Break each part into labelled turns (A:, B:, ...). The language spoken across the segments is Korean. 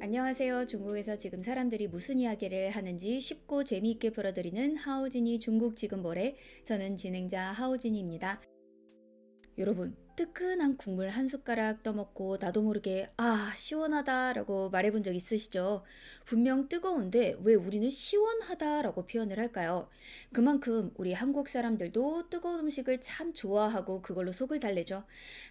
A: 안녕하세요. 중국에서 지금 사람들이 무슨 이야기를 하는지 쉽고 재미있게 풀어드리는 하오진이 중국 지금 뭐래? 저는 진행자 하오진입니다. 여러분, 뜨끈한 국물 한 숟가락 떠먹고 나도 모르게 시원하다 라고 말해본 적 있으시죠? 분명 뜨거운데 왜 우리는 시원하다 라고 표현을 할까요? 그만큼 우리 한국 사람들도 뜨거운 음식을 참 좋아하고 그걸로 속을 달래죠.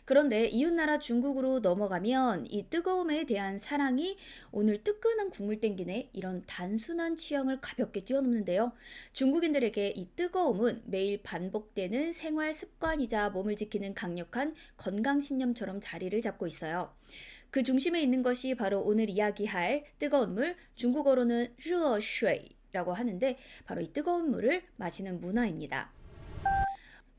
A: 그런데 이웃나라 중국으로 넘어가면 이 뜨거움에 대한 사랑이 오늘 뜨끈한 국물 땡기네 이런 단순한 취향을 가볍게 뛰어넘는데요. 중국인들에게 이 뜨거움은 매일 반복되는 생활 습관이자 몸을 지키는 강력한 건강신념처럼 자리를 잡고 있어요. 그 중심에 있는 것이 바로 오늘 이야기할 뜨거운 물, 중국어로는 热水라고 하는데 바로 이 뜨거운 물을 마시는 문화입니다.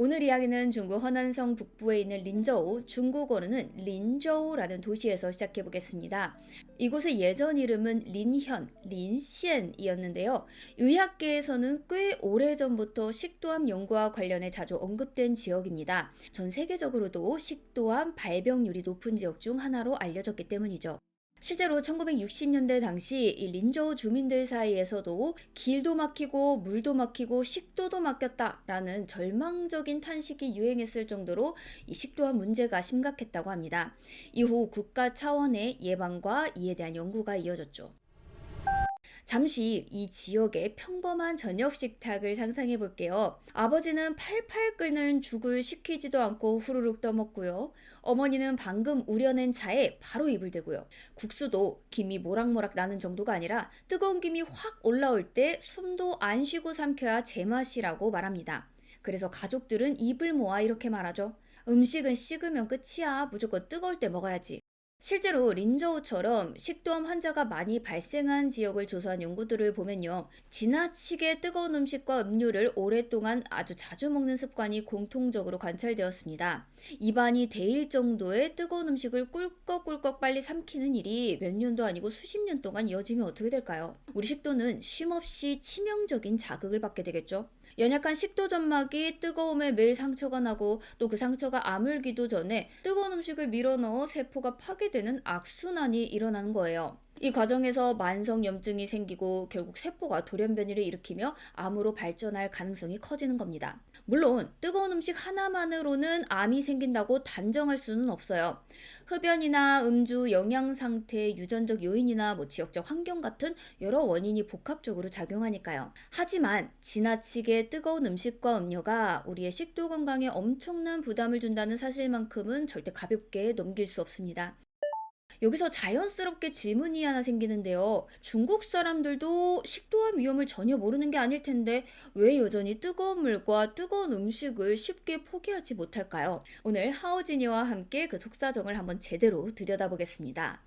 A: 오늘 이야기는 중국 허난성 북부에 있는 린저우, 중국어로는 린저우라는 도시에서 시작해 보겠습니다. 이곳의 예전 이름은 린현, 린시엔이었는데요. 의학계에서는 꽤 오래전부터 식도암 연구와 관련해 자주 언급된 지역입니다. 전 세계적으로도 식도암 발병률이 높은 지역 중 하나로 알려졌기 때문이죠. 실제로 1960년대 당시 이 린저우 주민들 사이에서도 길도 막히고 물도 막히고 식도도 막혔다라는 절망적인 탄식이 유행했을 정도로 이 식도암 문제가 심각했다고 합니다. 이후 국가 차원의 예방과 이에 대한 연구가 이어졌죠. 잠시 이 지역의 평범한 저녁 식탁을 상상해 볼게요. 아버지는 팔팔 끓는 죽을 식히지도 않고 후루룩 떠먹고요. 어머니는 방금 우려낸 차에 바로 입을 대고요. 국수도 김이 모락모락 나는 정도가 아니라 뜨거운 김이 확 올라올 때 숨도 안 쉬고 삼켜야 제맛이라고 말합니다. 그래서 가족들은 입을 모아 이렇게 말하죠. 음식은 식으면 끝이야. 무조건 뜨거울 때 먹어야지. 실제로 린저우처럼 식도암 환자가 많이 발생한 지역을 조사한 연구들을 보면요. 지나치게 뜨거운 음식과 음료를 오랫동안 아주 자주 먹는 습관이 공통적으로 관찰되었습니다. 입안이 데일 정도의 뜨거운 음식을 꿀꺽꿀꺽 빨리 삼키는 일이 몇 년도 아니고 수십 년 동안 이어지면 어떻게 될까요? 우리 식도는 쉼없이 치명적인 자극을 받게 되겠죠. 연약한 식도 점막이 뜨거움에 매일 상처가 나고 또 그 상처가 아물기도 전에 뜨거운 음식을 밀어넣어 세포가 파괴되는 악순환이 일어나는 거예요. 이 과정에서 만성염증이 생기고 결국 세포가 돌연변이를 일으키며 암으로 발전할 가능성이 커지는 겁니다. 물론 뜨거운 음식 하나만으로는 암이 생긴다고 단정할 수는 없어요. 흡연이나 음주, 영양 상태, 유전적 요인이나 지역적 환경 같은 여러 원인이 복합적으로 작용하니까요. 하지만 지나치게 뜨거운 음식과 음료가 우리의 식도 건강에 엄청난 부담을 준다는 사실만큼은 절대 가볍게 넘길 수 없습니다. 여기서 자연스럽게 질문이 하나 생기는데요. 중국 사람들도 식도암 위험을 전혀 모르는 게 아닐 텐데 왜 여전히 뜨거운 물과 뜨거운 음식을 쉽게 포기하지 못할까요? 오늘 하오진이와 함께 그 속사정을 한번 제대로 들여다보겠습니다.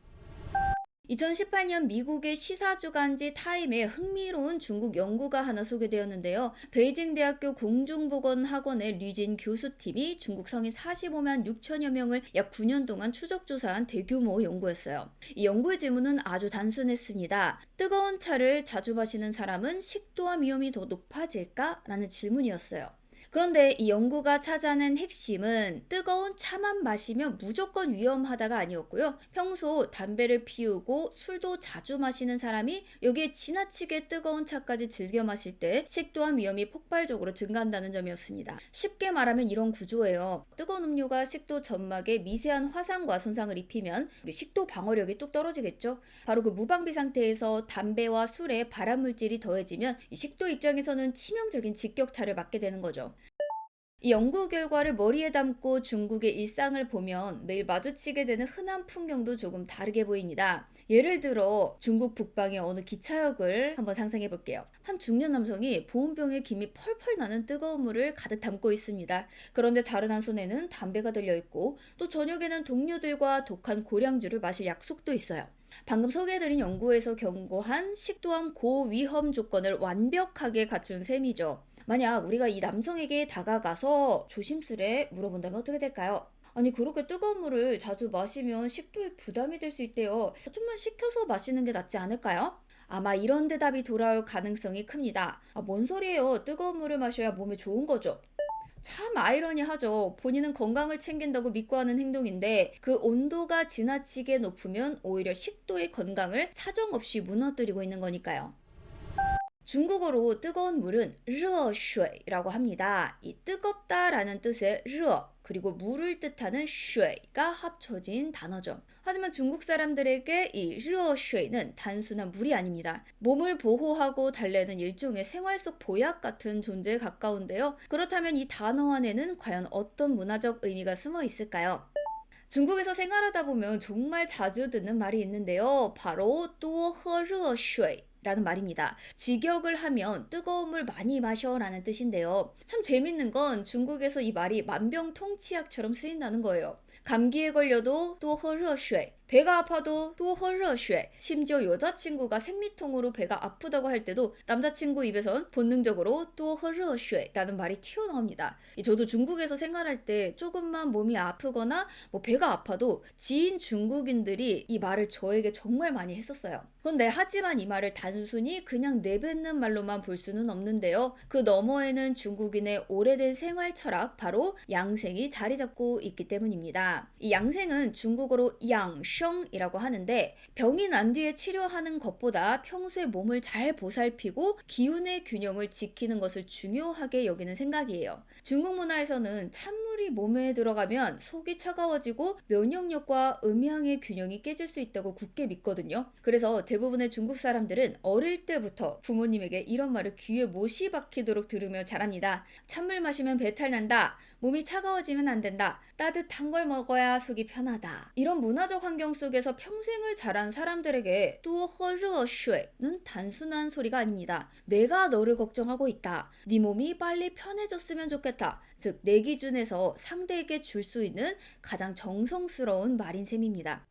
A: 2018년 미국의 시사주간지 타임에 흥미로운 중국 연구가 하나 소개되었는데요. 베이징 대학교 공중보건학원의 류진 교수팀이 중국 성인 45만 6천여 명을 약 9년 동안 추적조사한 대규모 연구였어요. 이 연구의 질문은 아주 단순했습니다. 뜨거운 차를 자주 마시는 사람은 식도암 위험이 더 높아질까? 라는 질문이었어요. 그런데 이 연구가 찾아낸 핵심은 뜨거운 차만 마시면 무조건 위험하다가 아니었고요. 평소 담배를 피우고 술도 자주 마시는 사람이 여기에 지나치게 뜨거운 차까지 즐겨 마실 때 식도암 위험이 폭발적으로 증가한다는 점이었습니다. 쉽게 말하면 이런 구조예요. 뜨거운 음료가 식도 점막에 미세한 화상과 손상을 입히면 우리 식도 방어력이 뚝 떨어지겠죠. 바로 그 무방비 상태에서 담배와 술에 발암물질이 더해지면 이 식도 입장에서는 치명적인 직격탄을 맞게 되는 거죠. 이 연구 결과를 머리에 담고 중국의 일상을 보면 매일 마주치게 되는 흔한 풍경도 조금 다르게 보입니다. 예를 들어 중국 북방의 어느 기차역을 한번 상상해 볼게요. 한 중년 남성이 보온병에 김이 펄펄 나는 뜨거운 물을 가득 담고 있습니다. 그런데 다른 한 손에는 담배가 들려 있고 또 저녁에는 동료들과 독한 고량주를 마실 약속도 있어요. 방금 소개해드린 연구에서 경고한 식도암 고위험 조건을 완벽하게 갖춘 셈이죠. 만약 우리가 이 남성에게 다가가서 조심스레 물어본다면 어떻게 될까요? 아니 그렇게 뜨거운 물을 자주 마시면 식도에 부담이 될 수 있대요. 좀만 식혀서 마시는 게 낫지 않을까요? 아마 이런 대답이 돌아올 가능성이 큽니다. 뭔 소리예요? 뜨거운 물을 마셔야 몸에 좋은 거죠. 참 아이러니하죠. 본인은 건강을 챙긴다고 믿고 하는 행동인데 그 온도가 지나치게 높으면 오히려 식도의 건강을 사정없이 무너뜨리고 있는 거니까요. 중국어로 뜨거운 물은 热水라고 합니다. 이 뜨겁다라는 뜻의 热 그리고 물을 뜻하는 水가 합쳐진 단어죠. 하지만 중국 사람들에게 이 热水는 단순한 물이 아닙니다. 몸을 보호하고 달래는 일종의 생활 속 보약 같은 존재에 가까운데요. 그렇다면 이 단어 안에는 과연 어떤 문화적 의미가 숨어 있을까요? 중국에서 생활하다 보면 정말 자주 듣는 말이 있는데요. 바로 多喝热水 라는 말입니다. 직역을 하면 뜨거운 물 많이 마셔라는 뜻인데요. 참 재밌는 건 중국에서 이 말이 만병통치약처럼 쓰인다는 거예요. 감기에 걸려도 多喝热水, 배가 아파도 多喝热水, 심지어 여자친구가 생리통으로 배가 아프다고 할 때도 남자친구 입에선 본능적으로 多喝热水라는 말이 튀어나옵니다. 저도 중국에서 생활할 때 조금만 몸이 아프거나 배가 아파도 지인 중국인들이 이 말을 저에게 정말 많이 했었어요. 그런데 하지만 이 말을 단순히 그냥 내뱉는 말로만 볼 수는 없는데요. 그 너머에는 중국인의 오래된 생활 철학, 바로 양생이 자리 잡고 있기 때문입니다. 이 양생은 중국어로 양성이라고 하는데 병이 난 뒤에 치료하는 것보다 평소에 몸을 잘 보살피고 기운의 균형을 지키는 것을 중요하게 여기는 생각이에요. 중국 문화에서는 찬물이 몸에 들어가면 속이 차가워지고 면역력과 음양의 균형이 깨질 수 있다고 굳게 믿거든요. 그래서 대부분의 중국 사람들은 어릴 때부터 부모님에게 이런 말을 귀에 못이 박히도록 들으며 자랍니다. 찬물 마시면 배탈 난다. 몸이 차가워지면 안 된다. 따뜻한 걸 먹어야 속이 편하다. 이런 문화적 환경 속에서 평생을 자란 사람들에게 多喝热水는 단순한 소리가 아닙니다. 내가 너를 걱정하고 있다. 네 몸이 빨리 편해졌으면 좋겠다. 즉, 내 기준에서 상대에게 줄 수 있는 가장 정성스러운 말인 셈입니다.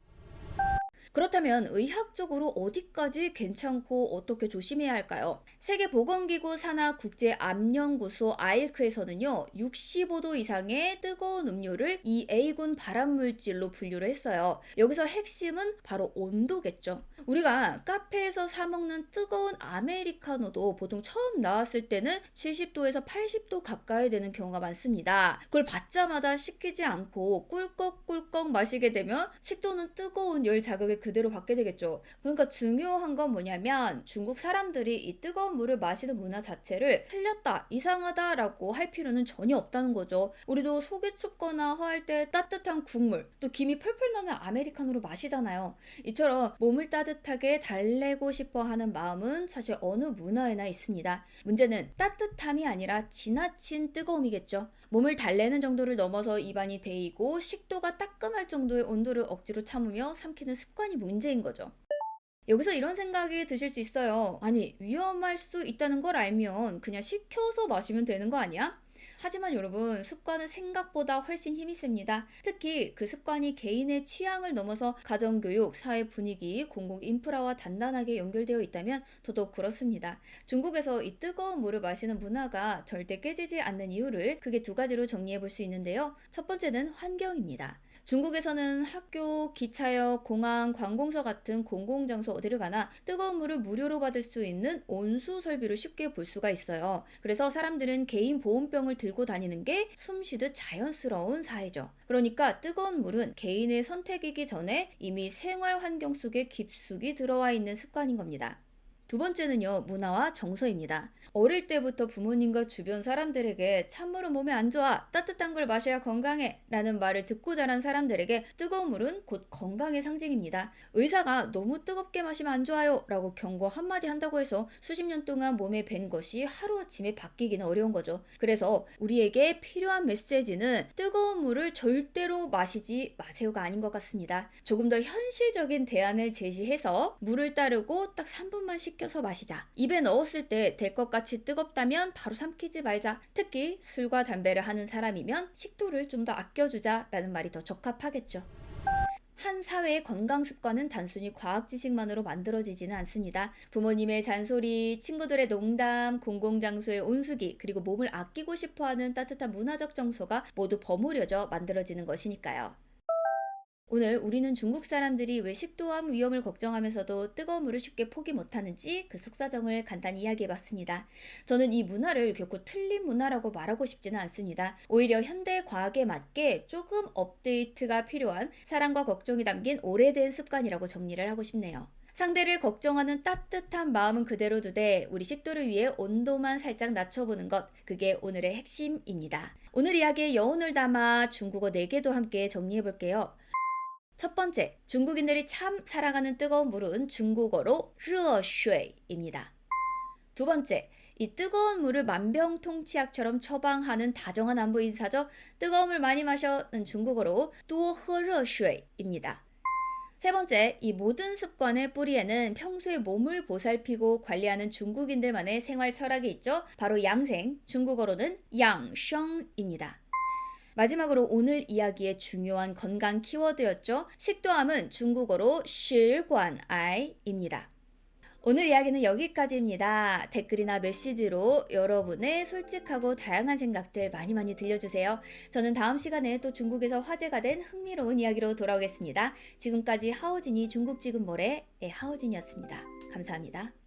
A: 그렇다면 의학적으로 어디까지 괜찮고 어떻게 조심해야 할까요? 세계보건기구 산하 국제암연구소 아이크에서는요, 65도 이상의 뜨거운 음료를 이 A군 발암물질로 분류를 했어요. 여기서 핵심은 바로 온도겠죠. 우리가 카페에서 사 먹는 뜨거운 아메리카노도 보통 처음 나왔을 때는 70도에서 80도 가까이 되는 경우가 많습니다. 그걸 받자마자 식히지 않고 꿀꺽꿀꺽 마시게 되면 식도는 뜨거운 열 자극을 그대로 받게 되겠죠. 그러니까 중요한 건 뭐냐면 중국 사람들이 이 뜨거운 물을 마시는 문화 자체를 틀렸다, 이상하다 라고 할 필요는 전혀 없다는 거죠. 우리도 속이 춥거나 허할 때 따뜻한 국물, 또 김이 펄펄 나는 아메리카노로 마시잖아요. 이처럼 몸을 따뜻하게 달래고 싶어 하는 마음은 사실 어느 문화에나 있습니다. 문제는 따뜻함이 아니라 지나친 뜨거움이겠죠. 몸을 달래는 정도를 넘어서 입안이 데이고 식도가 따끔할 정도의 온도를 억지로 참으며 삼키는 습관이 문제인 거죠. 여기서 이런 생각이 드실 수 있어요. 아니, 위험할 수 있다는 걸 알면 그냥 식혀서 마시면 되는 거 아니야? 하지만 여러분, 습관은 생각보다 훨씬 힘이 셉니다. 특히 그 습관이 개인의 취향을 넘어서 가정교육, 사회 분위기, 공공 인프라와 단단하게 연결되어 있다면 더더욱 그렇습니다. 중국에서 이 뜨거운 물을 마시는 문화가 절대 깨지지 않는 이유를 크게 두 가지로 정리해 볼 수 있는데요. 첫 번째는 환경입니다. 중국에서는 학교, 기차역, 공항, 관공서 같은 공공장소 어디를 가나 뜨거운 물을 무료로 받을 수 있는 온수 설비를 쉽게 볼 수가 있어요. 그래서 사람들은 개인 보온병을 들고 다니는 게 숨쉬듯 자연스러운 사회죠. 그러니까 뜨거운 물은 개인의 선택이기 전에 이미 생활 환경 속에 깊숙이 들어와 있는 습관인 겁니다. 두 번째는요, 문화와 정서입니다. 어릴 때부터 부모님과 주변 사람들에게 찬물은 몸에 안 좋아, 따뜻한 걸 마셔야 건강해 라는 말을 듣고 자란 사람들에게 뜨거운 물은 곧 건강의 상징입니다. 의사가 너무 뜨겁게 마시면 안 좋아요 라고 경고 한마디 한다고 해서 수십 년 동안 몸에 밴 것이 하루아침에 바뀌기는 어려운 거죠. 그래서 우리에게 필요한 메시지는 뜨거운 물을 절대로 마시지 마세요가 아닌 것 같습니다. 조금 더 현실적인 대안을 제시해서 물을 따르고 딱 3분만 식혀서 마시자. 입에 넣었을 때 될 것 같이 뜨겁다면 바로 삼키지 말자. 특히 술과 담배를 하는 사람이면 식도를 좀 더 아껴주자 라는 말이 더 적합하겠죠. 한 사회의 건강 습관은 단순히 과학 지식만으로 만들어지지는 않습니다. 부모님의 잔소리, 친구들의 농담, 공공장소의 온수기, 그리고 몸을 아끼고 싶어하는 따뜻한 문화적 정서가 모두 버무려져 만들어지는 것이니까요. 오늘 우리는 중국 사람들이 왜 식도암 위험을 걱정하면서도 뜨거운 물을 쉽게 포기 못하는지 그 속사정을 간단히 이야기해봤습니다. 저는 이 문화를 결코 틀린 문화라고 말하고 싶지는 않습니다. 오히려 현대 과학에 맞게 조금 업데이트가 필요한 사랑과 걱정이 담긴 오래된 습관이라고 정리를 하고 싶네요. 상대를 걱정하는 따뜻한 마음은 그대로 두되 우리 식도를 위해 온도만 살짝 낮춰보는 것, 그게 오늘의 핵심입니다. 오늘 이야기에 여운을 담아 중국어 4개도 함께 정리해볼게요. 첫 번째, 중국인들이 참 사랑하는 뜨거운 물은 중국어로 热水입니다. 두 번째, 이 뜨거운 물을 만병통치약처럼 처방하는 다정한 안부 인사죠. 뜨거운 물 많이 마셔는 중국어로 多喝热水입니다. 세 번째, 이 모든 습관의 뿌리에는 평소에 몸을 보살피고 관리하는 중국인들만의 생활 철학이 있죠. 바로 양생, 중국어로는 양성입니다. 마지막으로 오늘 이야기의 중요한 건강 키워드였죠. 식도암은 중국어로 실관암입니다. 오늘 이야기는 여기까지입니다. 댓글이나 메시지로 여러분의 솔직하고 다양한 생각들 많이 들려주세요. 저는 다음 시간에 또 중국에서 화제가 된 흥미로운 이야기로 돌아오겠습니다. 지금까지 하오진이 중국 지금 뭐래의 하오진이었습니다. 감사합니다.